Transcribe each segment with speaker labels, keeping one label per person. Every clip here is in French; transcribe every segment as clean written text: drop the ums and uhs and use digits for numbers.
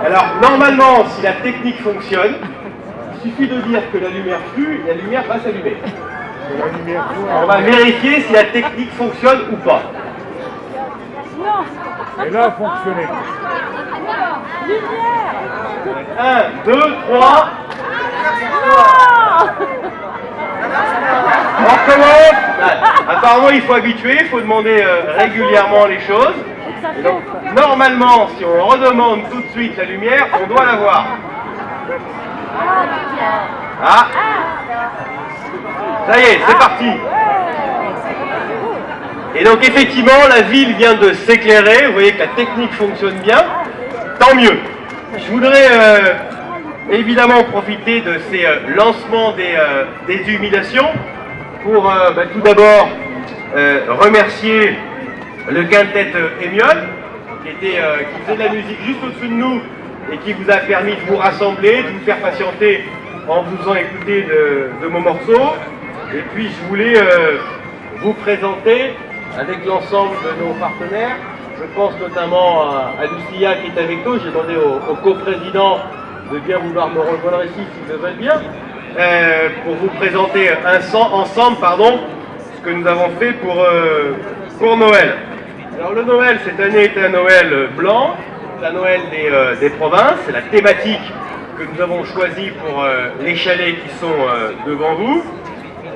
Speaker 1: Alors, normalement, si la technique fonctionne, il suffit de dire que la lumière flue et la lumière va s'allumer. On va vérifier si la technique fonctionne ou pas.
Speaker 2: Et là, fonctionner.
Speaker 1: 1, 2, 3. On recommence. Apparemment, il faut habituer, il faut demander régulièrement les choses. Et donc, normalement, si on redemande tout de suite la lumière, on doit la voir. Ah, ça y est, c'est parti. Et donc effectivement, la ville vient de s'éclairer. Vous voyez que la technique fonctionne bien. Tant mieux. Je voudrais évidemment profiter de ces lancements des illuminations pour tout d'abord remercier le quintet Émiole qui faisait de la musique juste au-dessus de nous et qui vous a permis de vous rassembler, de vous faire patienter en vous faisant écouter de mon morceau. Et puis je voulais vous présenter avec l'ensemble de nos partenaires. Je pense notamment à Lucia qui est avec nous. J'ai demandé au coprésident de bien vouloir me rejoindre ici s'ils le veulent bien, pour vous présenter ensemble ce que nous avons fait pour Noël. Alors le Noël cette année est un Noël blanc, c'est un Noël des provinces, c'est la thématique que nous avons choisie pour les chalets qui sont devant vous.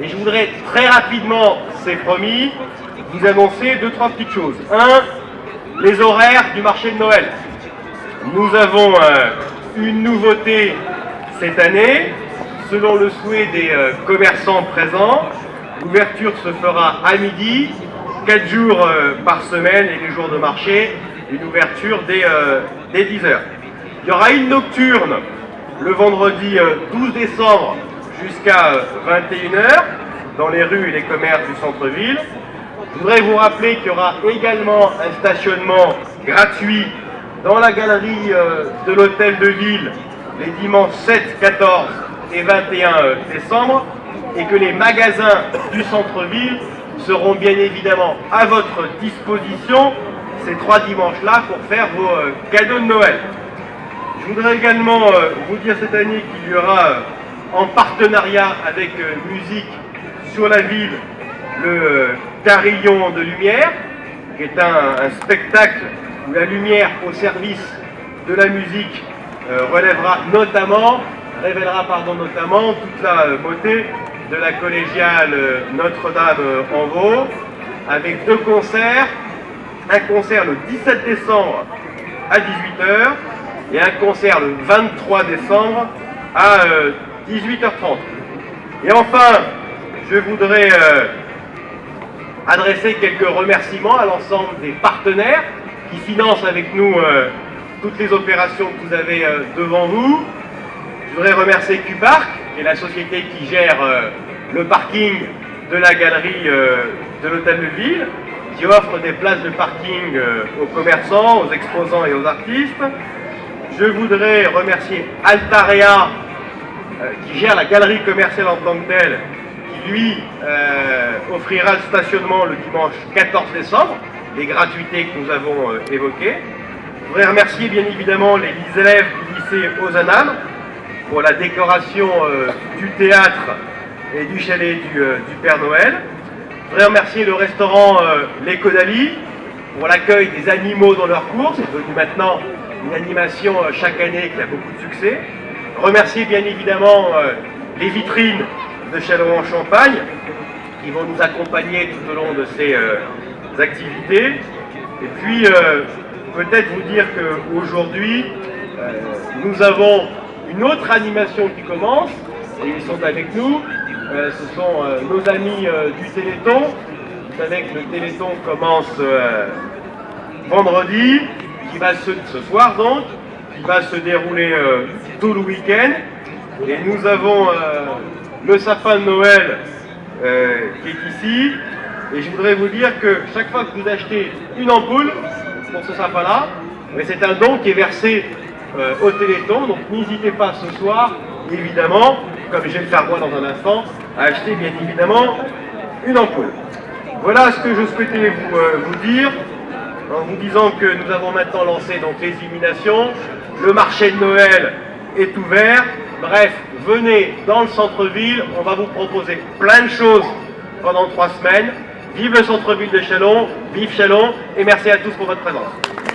Speaker 1: Et je voudrais très rapidement, c'est promis, vous annoncer 2-3 petites choses. 1, les horaires du marché de Noël. Nous avons une nouveauté cette année, selon le souhait des commerçants présents. L'ouverture se fera à midi, 4 jours par semaine et les jours de marché, une ouverture dès 10 h. Il y aura une nocturne le vendredi 12 décembre jusqu'à 21 h dans les rues et les commerces du centre-ville. Je voudrais vous rappeler qu'il y aura également un stationnement gratuit dans la galerie de l'hôtel de ville les dimanches 7, 14 et 21 décembre et que les magasins du centre-ville seront bien évidemment à votre disposition ces 3 dimanches-là pour faire vos cadeaux de Noël. Je voudrais également vous dire cette année qu'il y aura en partenariat avec Musique sur la ville le Carillon de Lumière, qui est un spectacle où la lumière au service de la musique révélera notamment toute la beauté de la collégiale Notre-Dame-en-Vaux, avec 2 concerts, un concert le 17 décembre à 18 h et un concert le 23 décembre à 18h30. Et enfin, je voudrais adresser quelques remerciements à l'ensemble des partenaires qui financent avec nous toutes les opérations que vous avez devant vous. Je voudrais remercier Q-Park, qui est la société qui gère le parking de la galerie de l'hôtel de ville, qui offre des places de parking aux commerçants, aux exposants et aux artistes. Je voudrais remercier Altarea, qui gère la galerie commerciale en tant que telle, qui lui offrira le stationnement le dimanche 14 décembre, les gratuités que nous avons évoquées. Je voudrais remercier bien évidemment les élèves du lycée Ozanam pour la décoration du théâtre et du chalet du Père Noël. Je voudrais remercier le restaurant Les Caudalie pour l'accueil des animaux dans leur cours. C'est devenu maintenant une animation chaque année qui a beaucoup de succès. Remercier bien évidemment les vitrines de Châlons-en-Champagne qui vont nous accompagner tout au long de ces activités. Et puis peut-être vous dire qu'aujourd'hui nous avons une autre animation qui commence, et ils sont avec nous. Ce sont nos amis du Téléthon. Vous savez que le Téléthon commence vendredi, qui va ce soir donc, qui va se dérouler tout le week-end. Et nous avons le sapin de Noël qui est ici. Et je voudrais vous dire que chaque fois que vous achetez une ampoule pour ce sapin-là, c'est un don qui est versé au Téléthon. Donc n'hésitez pas ce soir, évidemment, comme je vais le faire moi dans un instant, à acheter bien évidemment une ampoule. Voilà ce que je souhaitais vous dire. en vous disant que nous avons maintenant lancé donc les illuminations, le marché de Noël est ouvert. Bref, venez dans le centre-ville, on va vous proposer plein de choses pendant 3 semaines. Vive le centre-ville de Châlons, vive Châlons, et merci à tous pour votre présence.